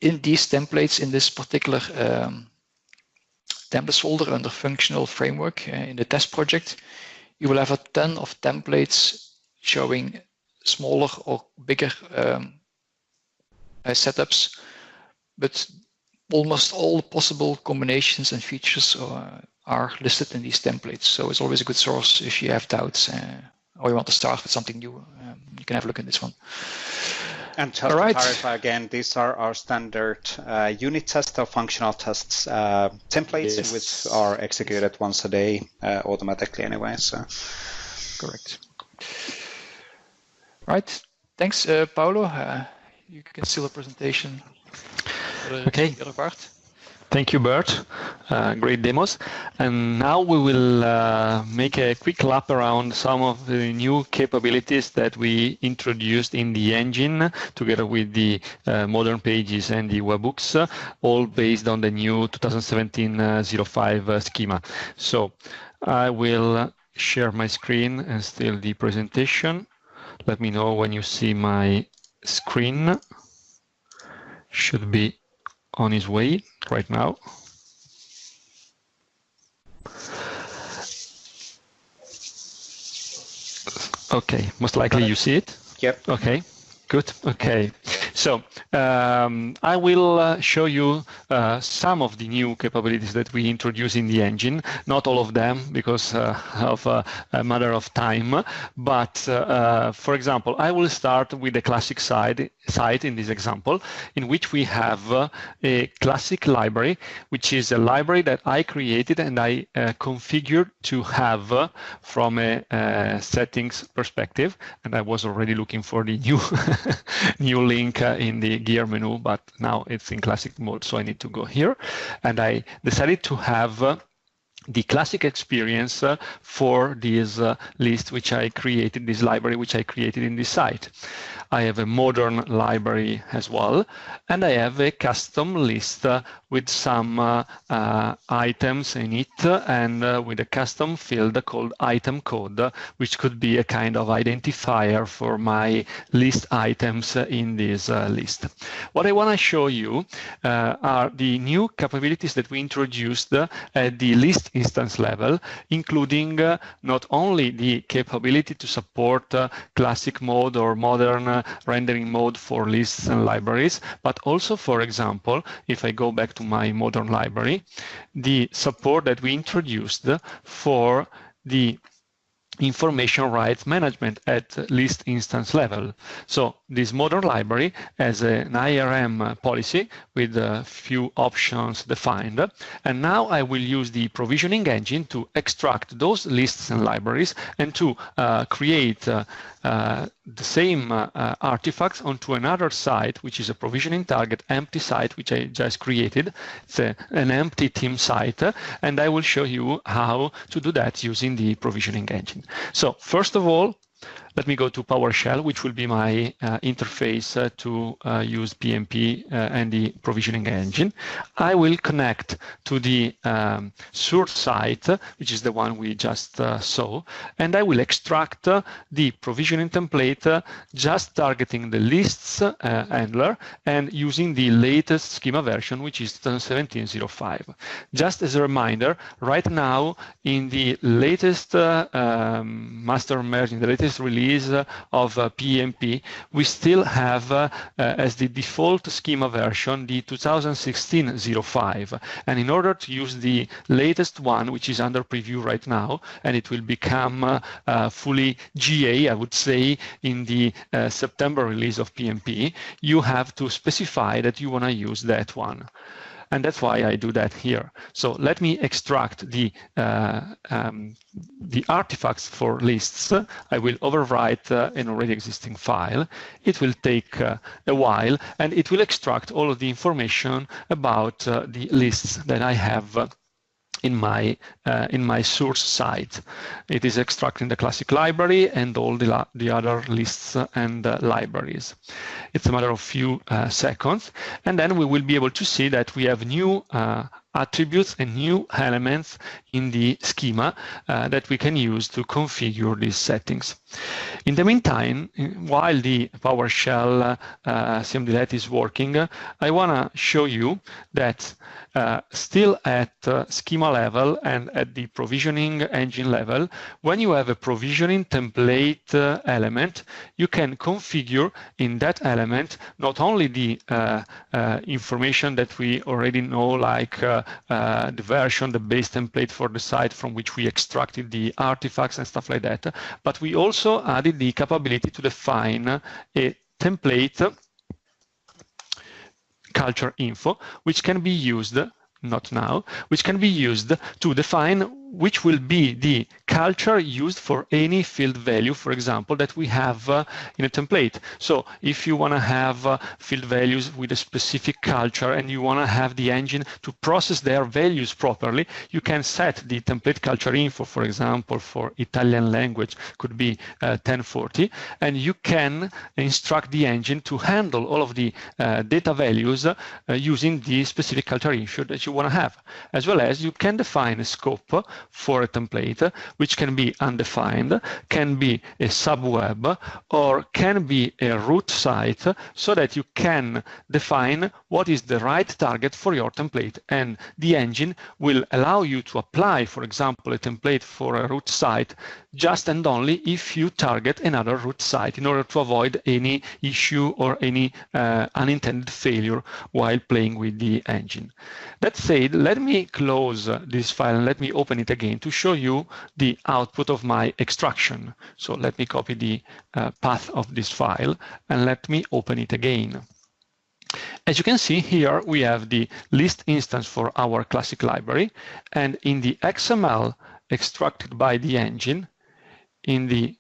in these templates, in this particular templates folder under functional framework in the test project, you will have a ton of templates showing smaller or bigger setups, but almost all possible combinations and features are listed in these templates. So it's always a good source if you have doubts or you want to start with something new. You can have a look at this one. And just to clarify again, these are our standard unit test or functional tests templates, yes, which are executed once a day automatically anyway. So correct. Right. Thanks, Paolo. You can see the presentation. Okay. The other part. Thank you, Bert. Great demos. And now we will make a quick lap around some of the new capabilities that we introduced in the engine together with the modern pages and the webhooks, all based on the new 2017-05 schema. So I will share my screen and still the presentation. Let me know when you see my screen. Should be on his way right now. Okay, most likely you see it. Yep. Okay. Good. Okay. So I will show you some of the new capabilities that we introduce in the engine. Not all of them because of a matter of time. But for example, I will start with the classic site in this example, in which we have a classic library, which is a library that I created and I configured to have from a settings perspective. And I was already looking for the new new link in the gear menu, but now it's in classic mode, so I need to go here. And I decided to have the classic experience for this list which I created, this library which I created in this site. I have a modern library as well, and I have a custom list with some items in it and with a custom field called item code, which could be a kind of identifier for my list items in this list. What I want to show you are the new capabilities that we introduced at the list instance level, including not only the capability to support classic mode or modern rendering mode for lists and libraries, but also, for example, if I go back to my modern library, the support that we introduced for the information rights management at list instance level. So this modern library has an IRM policy with a few options defined, and now I will use the provisioning engine to extract those lists and libraries and to create the same artifacts onto another site, which is a provisioning target empty site, which I just created. It's an empty theme site, and I will show you how to do that using the provisioning engine. So first of all, let me go to PowerShell, which will be my interface to use PnP and the provisioning engine. I will connect to the source site, which is the one we just saw, and I will extract the provisioning template just targeting the lists handler and using the latest schema version, which is 17.05. Just as a reminder, right now in the latest master merge, in the latest release of PnP, we still have as the default schema version the 2016-05, and in order to use the latest one, which is under preview right now, and it will become fully GA, I would say, in the September release of PnP, you have to specify that you want to use that one. And that's why I do that here. So let me extract the artifacts for lists. I will overwrite an already existing file. It will take a while, and it will extract all of the information about the lists that I have in my source site. It is extracting the classic library and all the other lists and libraries. It's a matter of few seconds, and then we will be able to see that we have new attributes and new elements in the schema that we can use to configure these settings. In the meantime, while the PowerShell CMDLet is working, I want to show you that still at schema level and at the provisioning engine level, when you have a provisioning template element, you can configure in that element not only the information that we already know, like the version, the base template for the site from which we extracted the artifacts and stuff like that, but we also added the capability to define a template culture info, which can be used, not now, which can be used to define which will be the culture used for any field value, for example, that we have in a template. So if you want to have field values with a specific culture and you want to have the engine to process their values properly, you can set the template culture info, for example, for Italian language, could be 1040, and you can instruct the engine to handle all of the data values using the specific culture info that you want to have, as well as you can define a scope for a template, which can be undefined, can be a subweb, or can be a root site, so that you can define what is the right target for your template. And the engine will allow you to apply, for example, a template for a root site just and only if you target another root site, in order to avoid any issue or any unintended failure while playing with the engine. That said, let me close this file and let me open it again to show you the output of my extraction. So let me copy the path of this file and let me open it again. As you can see here, we have the list instance for our classic library, and in the XML extracted by the engine, in the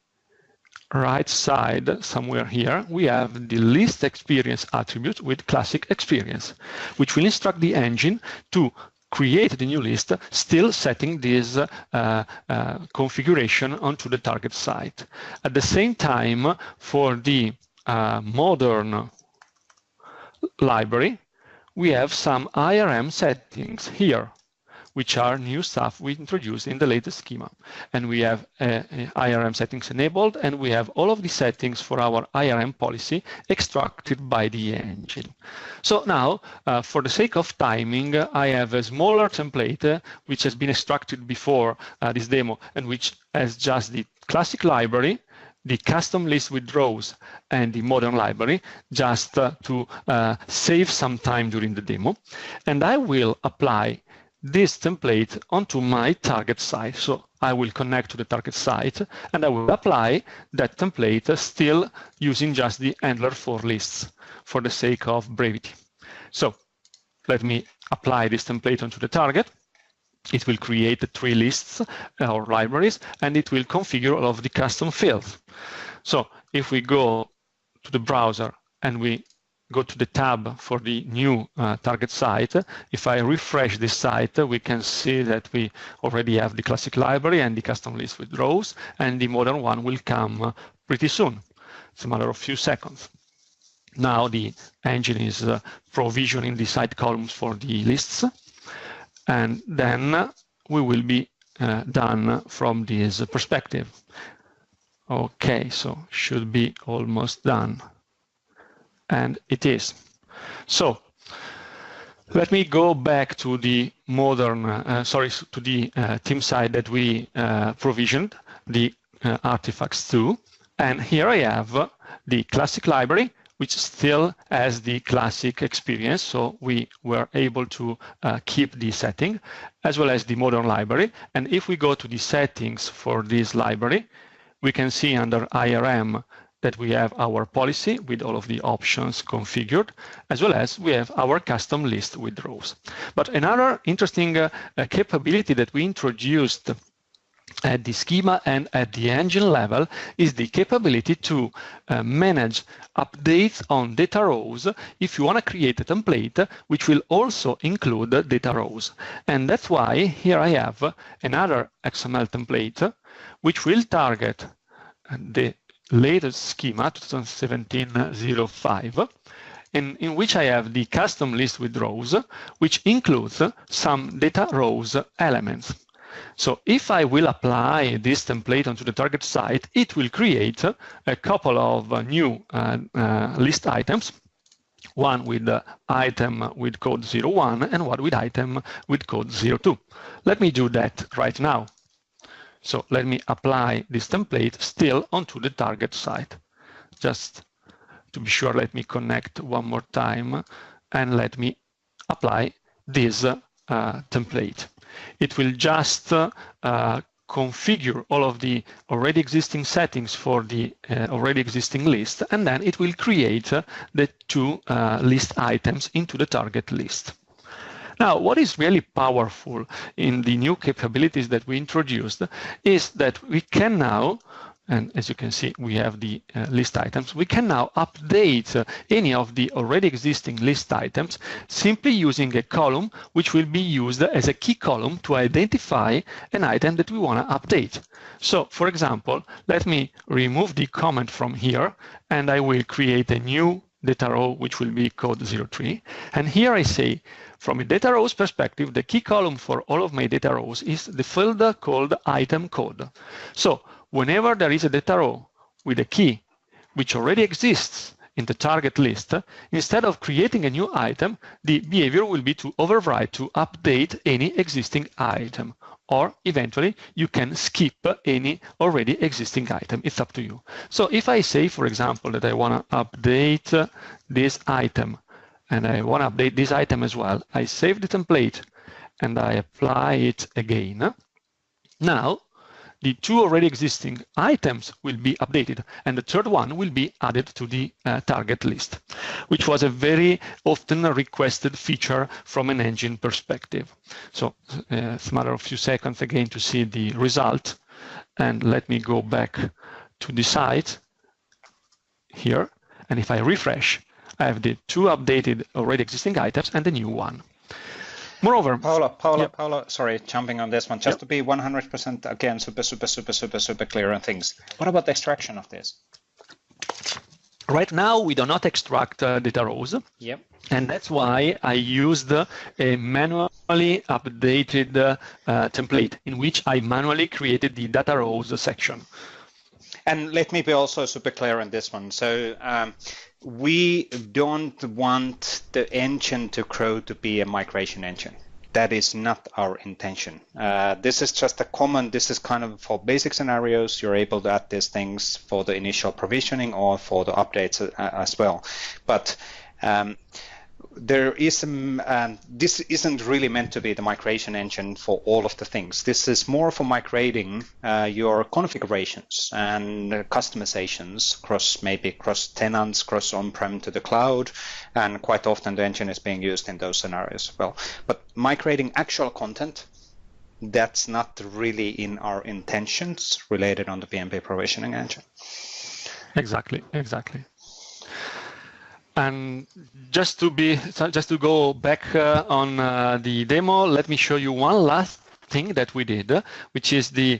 right side somewhere here, we have the list experience attribute with classic experience, which will instruct the engine to create the new list, still setting this configuration onto the target site. At the same time, for the modern library, we have some IRM settings here, which are new stuff we introduced in the latest schema. And we have IRM settings enabled, and we have all of the settings for our IRM policy extracted by the engine. So now, for the sake of timing, I have a smaller template which has been extracted before this demo, and which has just the classic library, the custom list with rows, and the modern library, just to save some time during the demo. And I will apply this template onto my target site. So I will connect to the target site, and I will apply that template still using just the handler for lists for the sake of brevity. So let me apply this template onto the target. It will create the 3 lists or libraries, and it will configure all of the custom fields. So if we go to the browser and we go to the tab for the new target site, if I refresh this site, we can see that we already have the classic library and the custom list with rows, and the modern one will come pretty soon. It's a matter of few seconds. Now the engine is provisioning the site columns for the lists, and then we will be done from this perspective. Okay, so should be almost done. And it is. So let me go back to the modern, to the team site that we provisioned, the artifacts to. And here I have the classic library, which still has the classic experience. So we were able to keep the setting, as well as the modern library. And if we go to the settings for this library, we can see under IRM that we have our policy with all of the options configured, as well as we have our custom list with rows. But another interesting capability that we introduced at the schema and at the engine level is the capability to manage updates on data rows if you want to create a template which will also include data rows. And that's why here I have another XML template which will target the latest schema 2017-05, in which I have the custom list with rows, which includes some data rows elements. So if I will apply this template onto the target site, it will create a couple of new list items, one with the item with code 01 and one with item with code 02. Let me do that right now. So let me apply this template still onto the target site. Just to be sure, let me connect one more time and let me apply this template. It will just configure all of the already existing settings for the already existing list, and then it will create the 2 list items into the target list. Now, what is really powerful in the new capabilities that we introduced is that we can now, and as you can see, we have the list items, we can now update any of the already existing list items simply using a column which will be used as a key column to identify an item that we want to update. So, for example, let me remove the comment from here, and I will create a new data row, which will be code 03. And here I say, from a data rows perspective, the key column for all of my data rows is the field called item code. So whenever there is a data row with a key which already exists in the target list, instead of creating a new item, the behavior will be to override, to update any existing item. Or eventually you can skip any already existing item. It's up to you. So if I say, for example, that I want to update this item, and I want to update this item as well, I save the template and I apply it again. Now, the two already existing items will be updated, and the third one will be added to the target list, which was a very often requested feature from an engine perspective. So it's a matter of a few seconds again to see the result. And let me go back to the site here. And if I refresh, I have the two updated already existing items and the new one. Moreover, Paolo, sorry, jumping on this one, just to be 100% again, super clear on things. What about the extraction of this? Right now, we do not extract data rows. Yep. And that's why I used a manually updated template in which I manually created the data rows section. And let me be also super clear on this one. So we don't want the engine to grow to be a migration engine. That is not our intention. This is just a common, this is kind of for basic scenarios. You're able to add these things for the initial provisioning or for the updates as well. But there is this isn't really meant to be the migration engine for all of the things. This is more for migrating your configurations and customizations across tenants, cross on-prem to the cloud, and quite often the engine is being used in those scenarios as well. But migrating actual content, that's not really in our intentions related on the PnP provisioning engine. Exactly. And just to go back on the demo, let me show you one last thing that we did, which is the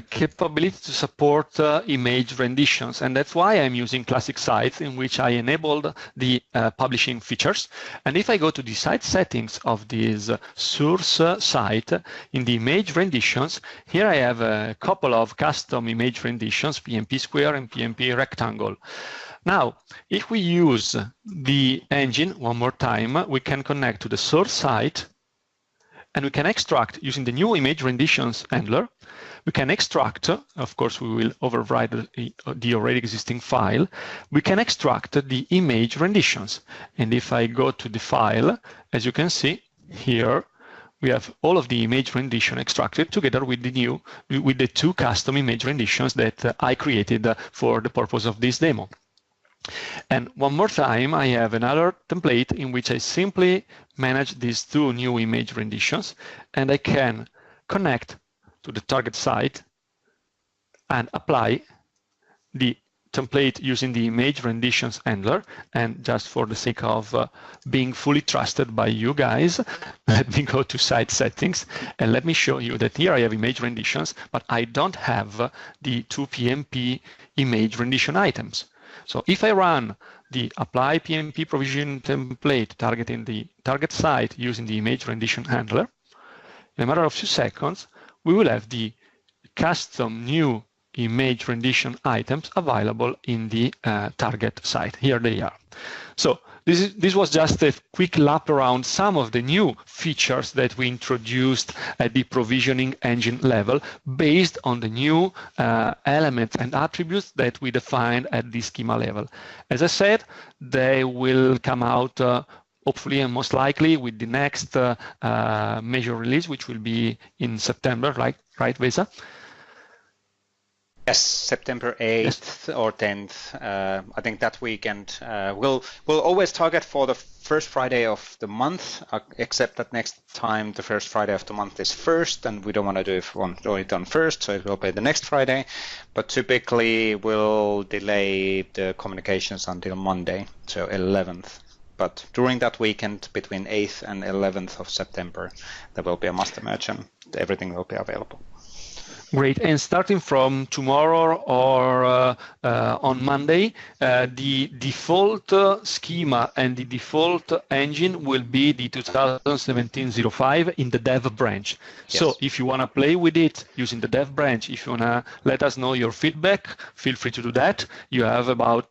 capability to support image renditions. And that's why I'm using classic sites in which I enabled the publishing features. And if I go to the site settings of this source site, in the image renditions, here I have a couple of custom image renditions, PnP square and PnP rectangle. Now, if we use the engine one more time, we can connect to the source site and we can extract using the new image renditions handler. We can extract, of course, we will override the already existing file. We can extract the image renditions. And if I go to the file, as you can see here, we have all of the image rendition extracted together with the two custom image renditions that I created for the purpose of this demo. And one more time, I have another template in which I simply manage these two new image renditions, and I can connect to the target site and apply the template using the image renditions handler. And just for the sake of being fully trusted by you guys, let me go to site settings and let me show you that here I have image renditions, but I don't have the two PnP image rendition items. So if I run the apply PnP provision template targeting the target site using the image rendition handler, in a matter of few seconds, we will have the custom new image rendition items available in the target site. Here they are. So this was just a quick lap around some of the new features that we introduced at the provisioning engine level based on the new elements and attributes that we defined at the schema level. As I said, they will come out hopefully and most likely with the next major release, which will be in September, right, Vesa? Yes, September 8th or 10th. I think that weekend. We'll always target for the first Friday of the month, except that next time the first Friday of the month is first, and we don't want to do it on first, so it will be the next Friday. But typically we'll delay the communications until Monday, so 11th. But during that weekend, between 8th and 11th of September, there will be a master merge and everything will be available. Great. And starting from tomorrow or on Monday, the default schema and the default engine will be the 2017-05 in the dev branch. Yes. So if you want to play with it using the dev branch, if you want to let us know your feedback, feel free to do that. You have about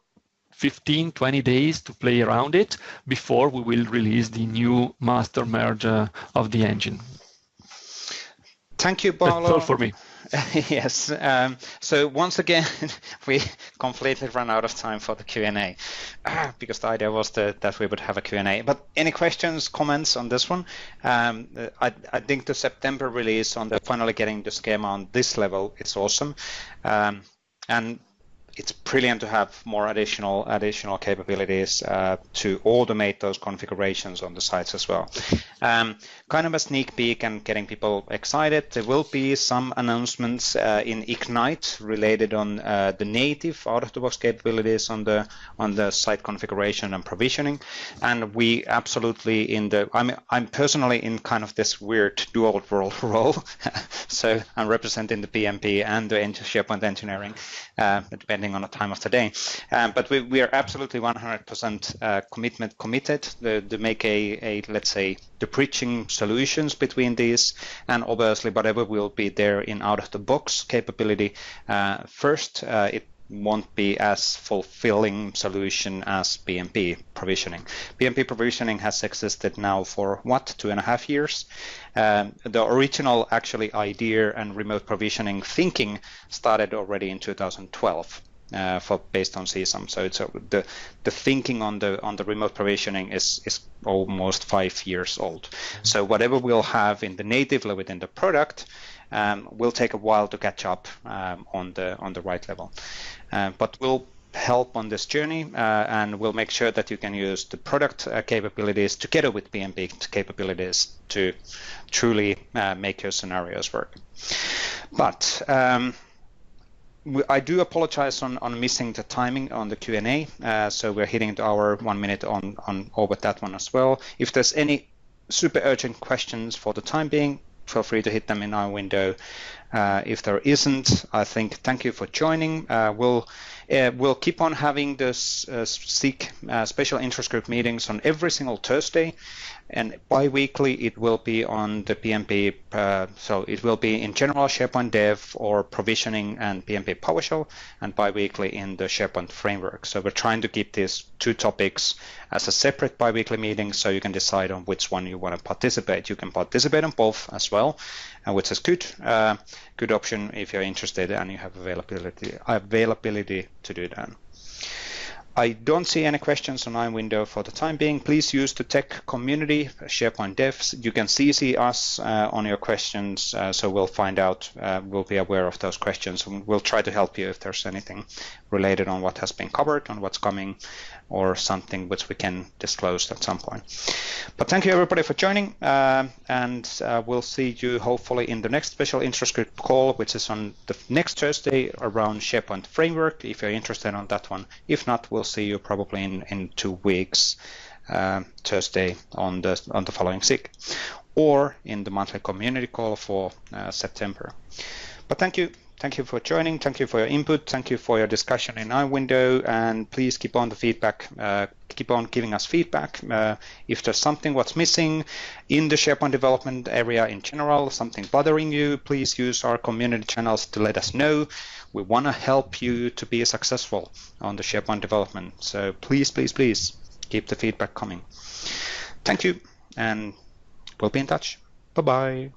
15-20 days to play around it before we will release the new master merge of the engine. Thank you, Paolo. That's all for me. Yes. So once again, we completely ran out of time for the Q&A because the idea was that we would have a Q&A. But any questions, comments on this one? I think the September release on the finally getting the schema on this level is awesome. And it's brilliant to have more additional capabilities to automate those configurations on the sites as well. Kind of a sneak peek and getting people excited. There will be some announcements in Ignite related on the native out-of-the-box capabilities on the site configuration and provisioning. And we absolutely I'm personally in kind of this weird dual role. So I'm representing the PnP and the SharePoint engineering, depending on the time of the day. But we are absolutely 100% committed to make a let's say the bridging solutions between these, and obviously whatever will be there in out-of-the-box capability first, it won't be as fulfilling solution as PnP provisioning. PnP provisioning has existed now for what, 2.5 years? The original actually idea and remote provisioning thinking started already in 2012 based on CSAM. So it's the thinking on the remote provisioning is almost 5 years old. So whatever we'll have in the natively within the product will take a while to catch up on the right level. But we'll help on this journey and we'll make sure that you can use the product capabilities together with PnP capabilities to truly make your scenarios work. But I do apologize on missing the timing on the Q&A, so we're hitting our 1 minute on over that one as well. If there's any super urgent questions for the time being, feel free to hit them in our window. If there isn't, I think thank you for joining. We'll keep on having this SIG special interest group meetings on every single Thursday, and bi-weekly it will be on the PnP. So it will be in general SharePoint Dev or provisioning and PnP PowerShell, and bi-weekly in the SharePoint framework. So we're trying to keep these two topics as a separate bi-weekly meeting, so you can decide on which one you want to participate. You can participate on both as well, which is good. Good option if you're interested and you have availability to do that. I don't see any questions on our window for the time being. Please use the tech community, SharePoint devs. You can CC us on your questions, so we'll find out, we'll be aware of those questions, and we'll try to help you if there's anything related on what has been covered, on what's coming, or something which we can disclose at some point. But thank you everybody for joining, and we'll see you hopefully in the next special interest group call, which is on the next Thursday around SharePoint framework, if you're interested on that one. If not, we'll see you probably in 2 weeks, Thursday on the following SIG, or in the monthly community call for September. But thank you for joining, thank you for your input, thank you for your discussion in our window, and please keep on the feedback, keep on giving us feedback. If there's something what's missing in the SharePoint development area in general, something bothering you, please use our community channels to let us know. We want to help you to be successful on the SharePoint development. So please, please, please keep the feedback coming. Thank you, and we'll be in touch. Bye-bye.